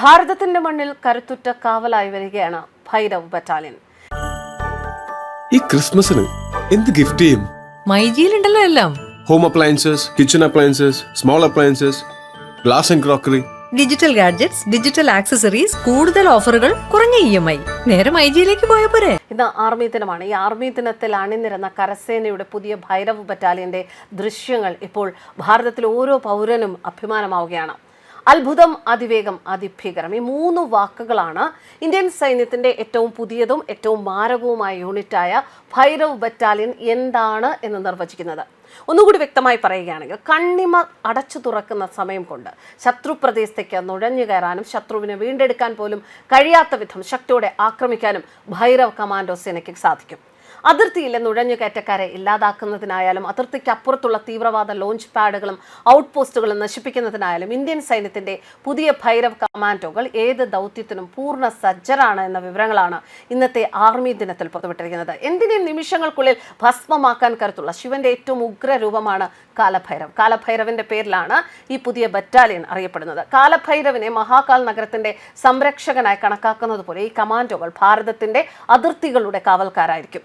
ഭാരതത്തിന്റെ മണ്ണിൽ കരുത്തുറ്റ കാവലായി വരികയാണ് ഭൈരവ് ബറ്റാലിയൻ. ഈ ക്രിസ്മസിന് എന്ത് ഗിഫ്റ്റ് ചെയ്യും? മൈജിയിലുണ്ടല്ലോ എല്ലാം. Home appliances, kitchen appliances, small appliances, glass and crockery, digital gadgets, digital accessories, കൂടുതൽ ഓഫറുകൾ, കുറഞ്ഞ EMI. നേരെ മൈജിയിലേക്ക് പോയ പോരെ. ഇന്ന് ആർമി ദിനമാണ്. ഈ ആർമി ദിനത്തിൽ അണിനിരന്ന കരസേനയുടെ പുതിയ ഭൈരവ് ബറ്റാലിയന്റെ ദൃശ്യങ്ങൾ ഇപ്പോൾ ഭാരതത്തിലെ ഓരോ പൗരനും അഭിമാനമാവുകയാണ്. അത്ഭുതം, അതിവേഗം, അതിഭീകരം, ഈ 3 വാക്കുകളാണ് ഇന്ത്യൻ സൈന്യത്തിന്റെ ഏറ്റവും പുതിയതും ഏറ്റവും മാരകവുമായ യൂണിറ്റായ ഭൈരവ് ബറ്റാലിയൻ എന്താണ് എന്ന് നിർവചിക്കുന്നത്. ഒന്നുകൂടി വ്യക്തമായി പറയുകയാണെങ്കിൽ, കണ്ണിമ അടച്ചു തുറക്കുന്ന സമയം കൊണ്ട് ശത്രുപ്രദേശത്തേക്ക് നുഴഞ്ഞു കയറാനും ശത്രുവിനെ വീണ്ടെടുക്കാൻ പോലും കഴിയാത്ത വിധം ശക്തിയോടെ ആക്രമിക്കാനും ഭൈരവ് കമാൻഡോ സേനയ്ക്ക് സാധിക്കും. അതിർത്തിയിലെ നുഴഞ്ഞുകയറ്റക്കാരെ ഇല്ലാതാക്കുന്നതിനായാലും അതിർത്തിക്ക് അപ്പുറത്തുള്ള തീവ്രവാദ ലോഞ്ച് പാഡുകളും ഔട്ട് പോസ്റ്റുകളും നശിപ്പിക്കുന്നതിനായാലും ഇന്ത്യൻ സൈന്യത്തിന്റെ പുതിയ ഭൈരവ് കമാൻഡോകൾ ഏത് ദൗത്യത്തിനും പൂർണ്ണ സജ്ജരാണ് എന്ന വിവരങ്ങളാണ് ഇന്നത്തെ ആർമി ദിനത്തിൽ പുറത്തുവിട്ടിരിക്കുന്നത്. എന്തിനേയും നിമിഷങ്ങൾക്കുള്ളിൽ ഭസ്മമാക്കാൻ കരുത്തുള്ള ശിവന്റെ ഏറ്റവും ഉഗ്രരൂപമാണ് കാലഭൈരവ്. കാലഭൈരവിന്റെ പേരിലാണ് ഈ പുതിയ ബറ്റാലിയൻ അറിയപ്പെടുന്നത്. കാലഭൈരവിനെ മഹാകാൽ നഗരത്തിന്റെ സംരക്ഷകനായി കണക്കാക്കുന്നത് പോലെ ഈ കമാൻഡോകൾ ഭാരതത്തിന്റെ അതിർത്തികളുടെ കാവൽക്കാരായിരിക്കും.